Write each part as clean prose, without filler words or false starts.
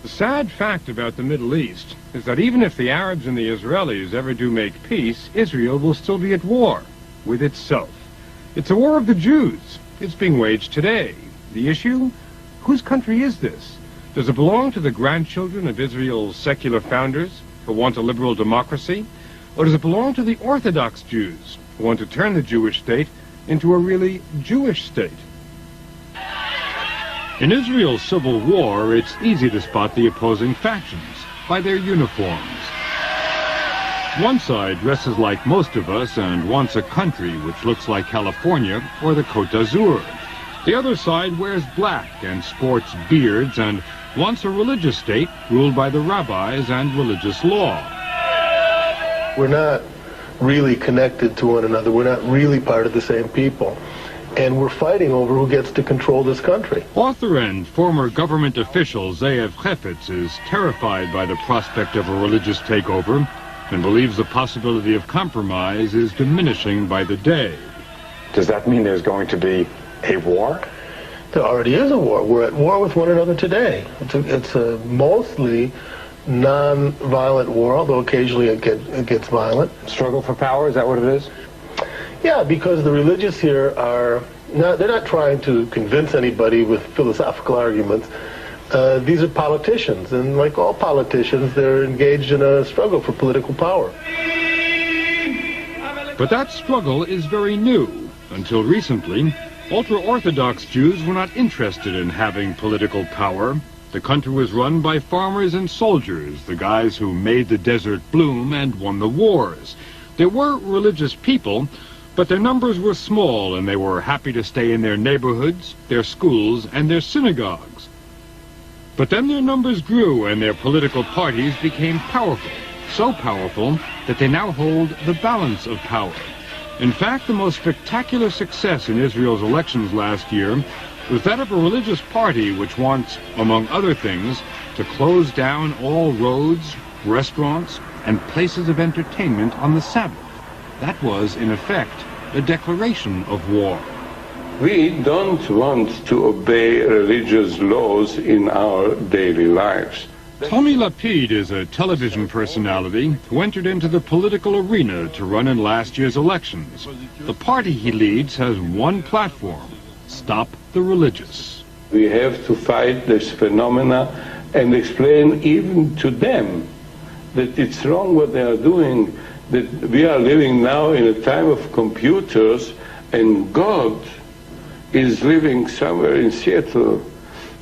The sad fact about the Middle East is that even if the Arabs and the Israelis ever do make peace, Israel will still be at war with itself. It's a war of the Jews. It's being waged today. The issue? Whose country is this? Does it belong to the grandchildren of Israel's secular founders who want a liberal democracy? Or does it belong to the Orthodox Jews who want to turn the Jewish state into a really Jewish state? In Israel's civil war, it's easy to spot the opposing factions by their uniforms. One side dresses like most of us and wants a country which looks like California or the Côte d'Azur. The other side wears black and sports beards and wants a religious state ruled by the rabbis and religious law. We're not really connected to one another. We're not really part of the same people. And we're fighting over who gets to control this country. Author and former government official Zeev Chefetz is terrified by the prospect of a religious takeover and believes the possibility of compromise is diminishing by the day. Does that mean there's going to be a war? There already is a war. We're at war with one another today. It's a mostly non-violent war, although occasionally it gets violent. Struggle for power, is that what it is? Yeah, because the religious here are they're not trying to convince anybody with philosophical arguments. These are politicians, and like all politicians, they're engaged in a struggle for political power. But that struggle is very new. Until recently, ultra-Orthodox Jews were not interested in having political power. The country was run by farmers and soldiers, the guys who made the desert bloom and won the wars. There were religious people, but their numbers were small, and they were happy to stay in their neighborhoods, their schools, and their synagogues. But then their numbers grew, and their political parties became powerful, so powerful that they now hold the balance of power. In fact, the most spectacular success in Israel's elections last year was that of a religious party which wants, among other things, to close down all roads, restaurants, and places of entertainment on the Sabbath. That was, in effect, a declaration of war. We don't want to obey religious laws in our daily lives. Tommy Lapid is a television personality who entered into the political arena to run in last year's elections. The party he leads has one platform: stop the religious. We have to fight this phenomena and explain even to them that it's wrong what they are doing, that we are living now in a time of computers and God is living somewhere in Seattle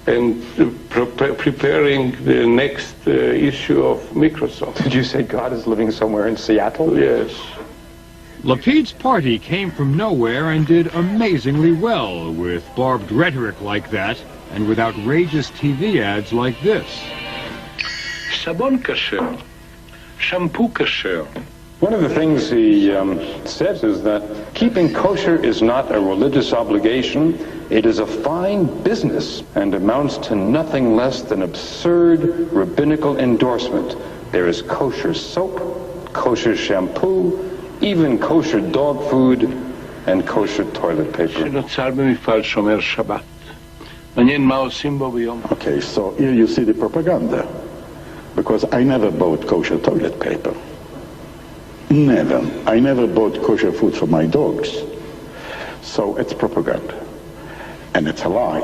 and preparing the next issue of Microsoft. Did you say God is living somewhere in Seattle? Yes. Lapid's party came from nowhere and did amazingly well with barbed rhetoric like that and with outrageous TV ads like this. Sabon kasher, shampoo kasher. One of the things he says is that keeping kosher is not a religious obligation. It is a fine business and amounts to nothing less than absurd rabbinical endorsement. There is kosher soap, kosher shampoo, even kosher dog food, and kosher toilet paper. Okay, so here you see the propaganda. Because I never bought kosher toilet paper. Never. I never bought kosher food for my dogs. So it's propaganda. And it's a lie.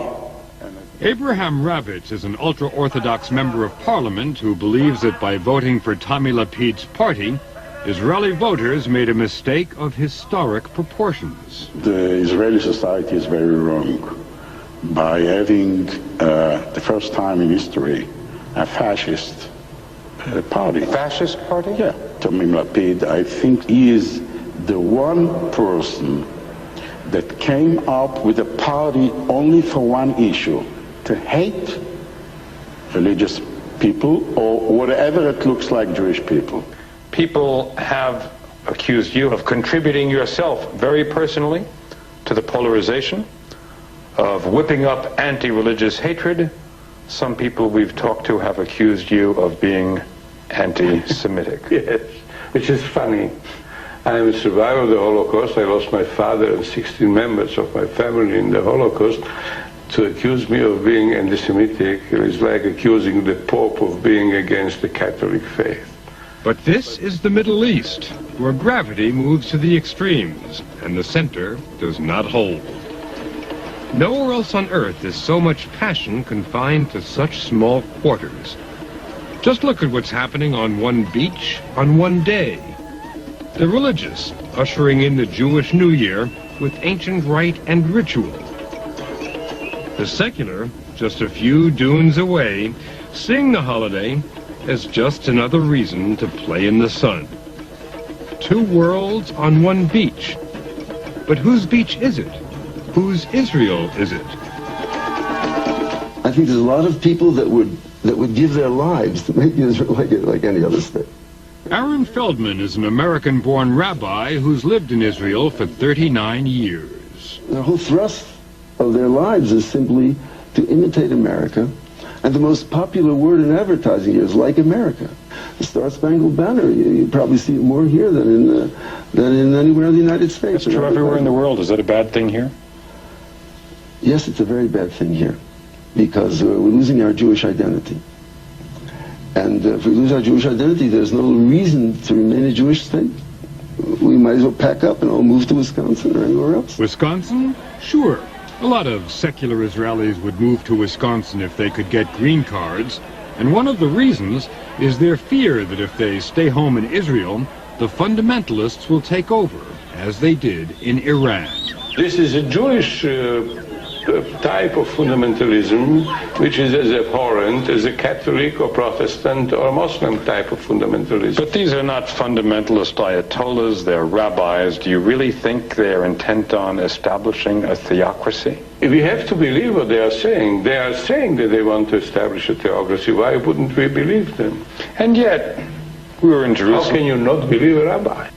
Abraham Ravitz is an ultra-Orthodox member of parliament who believes that by voting for Tommy Lapid's party, Israeli voters made a mistake of historic proportions. The Israeli society is very wrong by having, the first time in history, a fascist party. Fascist party? Yeah. Tommy Lapid, I think he is the one person that came up with a party only for one issue: to hate religious people or whatever it looks like Jewish people. People have accused you of contributing yourself very personally to the polarization, of whipping up anti-religious hatred. Some people we've talked to have accused you of being anti-Semitic. Yes, which is funny. I am a survivor of the Holocaust. I lost my father and 16 members of my family in the Holocaust. to accuse me of being anti-Semitic is like accusing the Pope of being against the Catholic faith. But this is the Middle East, where gravity moves to the extremes, and the center does not hold. Nowhere else on earth is so much passion confined to such small quarters. Just look at what's happening on one beach on one day. The religious ushering in the Jewish New Year with ancient rite and ritual. The secular, just a few dunes away, seeing the holiday as just another reason to play in the sun. Two worlds on one beach. But whose beach is it? Whose Israel is it? I think there's a lot of people that would give their lives to make Israel like any other state. Aaron Feldman is an American-born rabbi who's lived in Israel for 39 years. The whole thrust of their lives is simply to imitate America. And the most popular word in advertising is like America. The Star-Spangled Banner, you probably see it more here than in anywhere in the United States. It's true everywhere in the world. Is that a bad thing here? Yes, it's a very bad thing here, because we're losing our Jewish identity. And if we lose our Jewish identity, there's no reason to remain a Jewish state. We might as well pack up and all move to Wisconsin or anywhere else. Wisconsin? Sure. A lot of secular Israelis would move to Wisconsin if they could get green cards. And one of the reasons is their fear that if they stay home in Israel, the fundamentalists will take over, as they did in Iran. This is a Jewish type of fundamentalism which is as abhorrent as a Catholic or Protestant or Muslim type of fundamentalism. But these are not fundamentalist ayatollahs, they're rabbis. Do you really think they're intent on establishing a theocracy? If we have to believe what they are saying that they want to establish a theocracy. Why wouldn't we believe them? And yet, we were in Jerusalem. How can you not believe a rabbi?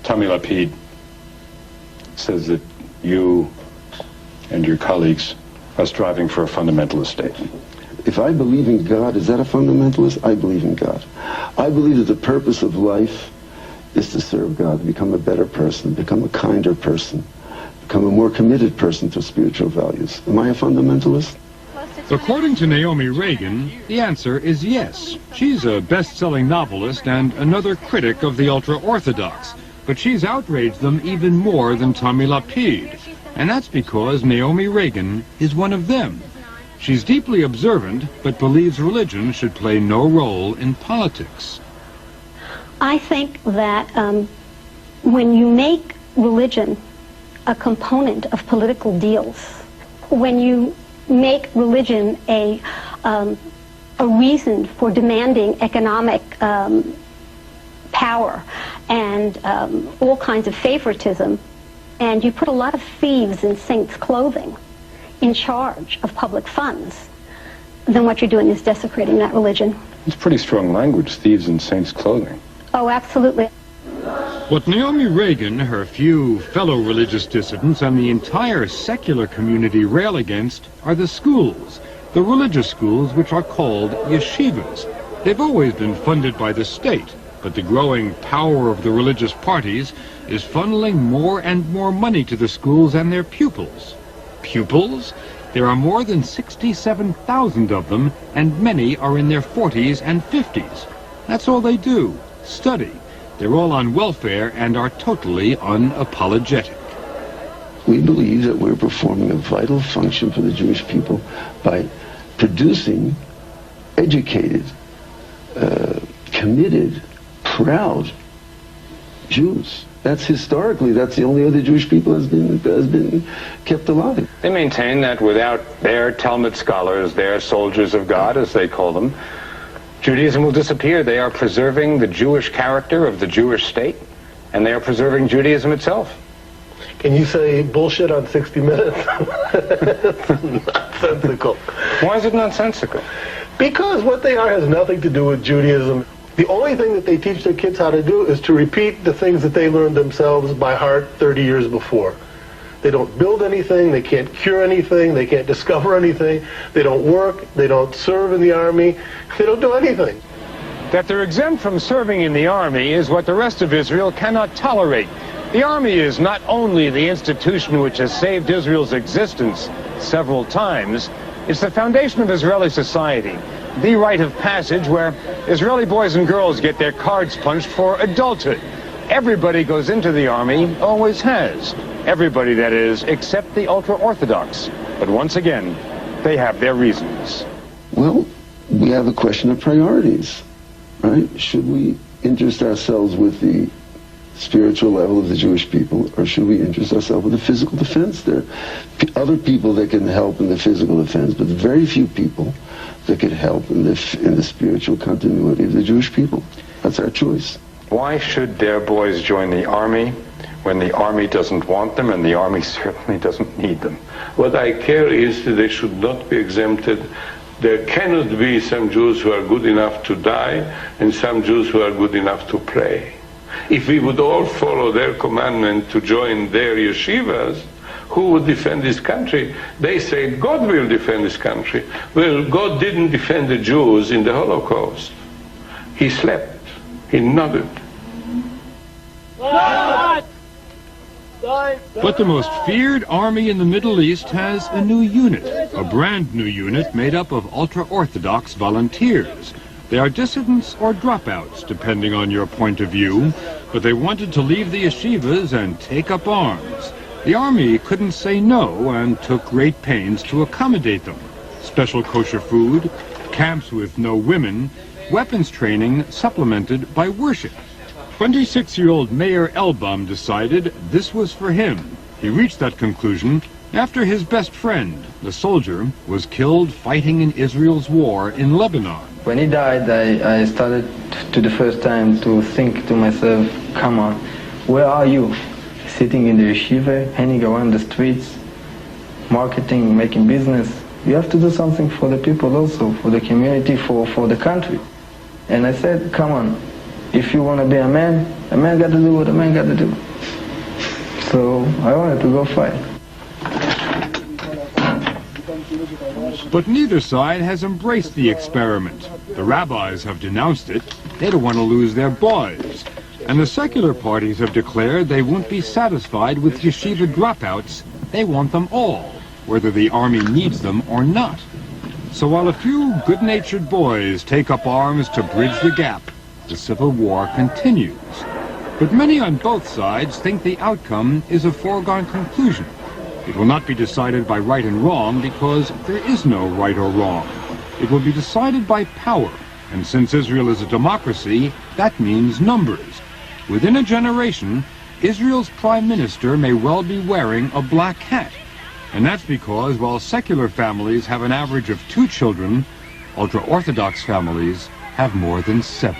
Tommy Lapid says that you and your colleagues are striving for a fundamentalist state. If I believe in God, is that a fundamentalist? I believe in God. I believe that the purpose of life is to serve God, to become a better person, become a kinder person, become a more committed person to spiritual values. Am I a fundamentalist? According to Naomi Reagan, the answer is yes. She's a best-selling novelist and another critic of the ultra-Orthodox, but she's outraged them even more than Tommy Lapid. And that's because Naomi Reagan is one of them. She's deeply observant, but believes religion should play no role in politics. I think that when you make religion a component of political deals, when you make religion a reason for demanding economic power and all kinds of favoritism, and you put a lot of thieves in saints' clothing in charge of public funds, then what you're doing is desecrating that religion. It's pretty strong language, thieves in saints' clothing. Oh, absolutely. What Naomi Reagan, her few fellow religious dissidents, and the entire secular community rail against are the schools, the religious schools which are called yeshivas. They've always been funded by the state, but the growing power of the religious parties is funneling more and more money to the schools and their pupils. Pupils? There are more than 67,000 of them, and many are in their 40s and 50s. That's all they do, study. They're all on welfare and are totally unapologetic. We believe that we're performing a vital function for the Jewish people by producing educated, committed, proud Jews. That's historically, that's the only way the Jewish people has been kept alive. They maintain that without their Talmud scholars, their soldiers of God, as they call them, Judaism will disappear. They are preserving the Jewish character of the Jewish state, and they are preserving Judaism itself. Can you say bullshit on 60 Minutes? It's nonsensical. Why is it nonsensical? Because what they are has nothing to do with Judaism. The only thing that they teach their kids how to do is to repeat the things that they learned themselves by heart 30 years before. They don't build anything, they can't cure anything, they can't discover anything, they don't work, they don't serve in the army, they don't do anything. That they're exempt from serving in the army is what the rest of Israel cannot tolerate. The Army is not only the institution which has saved Israel's existence several times, it's the foundation of Israeli society, the rite of passage where Israeli boys and girls get their cards punched for adulthood. Everybody goes into the Army, always has. Everybody, that is, except the ultra-Orthodox. But once again, they have their reasons. Well, we have a question of priorities, right? Should we interest ourselves with the spiritual level of the Jewish people, or should we interest ourselves with the physical defense? There are other people that can help in the physical defense, but very few people that can help in the spiritual continuity of the Jewish people. That's our choice. Why should their boys join the Army when the Army doesn't want them and the Army certainly doesn't need them? What I care is that they should not be exempted. There cannot be some Jews who are good enough to die and some Jews who are good enough to pray. If we would all follow their commandment to join their yeshivas, who would defend this country? They say God will defend this country. Well, God didn't defend the Jews in the Holocaust. He slept. He nodded. But the most feared army in the Middle East has a new unit, a brand new unit made up of ultra-Orthodox volunteers. They are dissidents or dropouts, depending on your point of view, but they wanted to leave the yeshivas and take up arms. The army couldn't say no and took great pains to accommodate them. Special kosher food, camps with no women, weapons training supplemented by worship. 26-year-old Meir Elbaum decided this was for him. He reached that conclusion after his best friend, the soldier, was killed fighting in Israel's war in Lebanon. When he died, I started to the first time to think to myself, come on, where are you? Sitting in the yeshiva, hanging around the streets, marketing, making business. You have to do something for the people also, for the community, for the country. And I said, come on, if you want to be a man got to do what a man got to do. So I wanted to go fight. But neither side has embraced the experiment. The rabbis have denounced it. They don't want to lose their boys. And the secular parties have declared they won't be satisfied with yeshiva dropouts. They want them all, whether the army needs them or not. So while a few good-natured boys take up arms to bridge the gap, the civil war continues. But many on both sides think the outcome is a foregone conclusion. It will not be decided by right and wrong because there is no right or wrong. It will be decided by power, and since Israel is a democracy, that means numbers. Within a generation, Israel's prime minister may well be wearing a black hat. And that's because while secular families have an average of 2 children, ultra-Orthodox families have more than 7.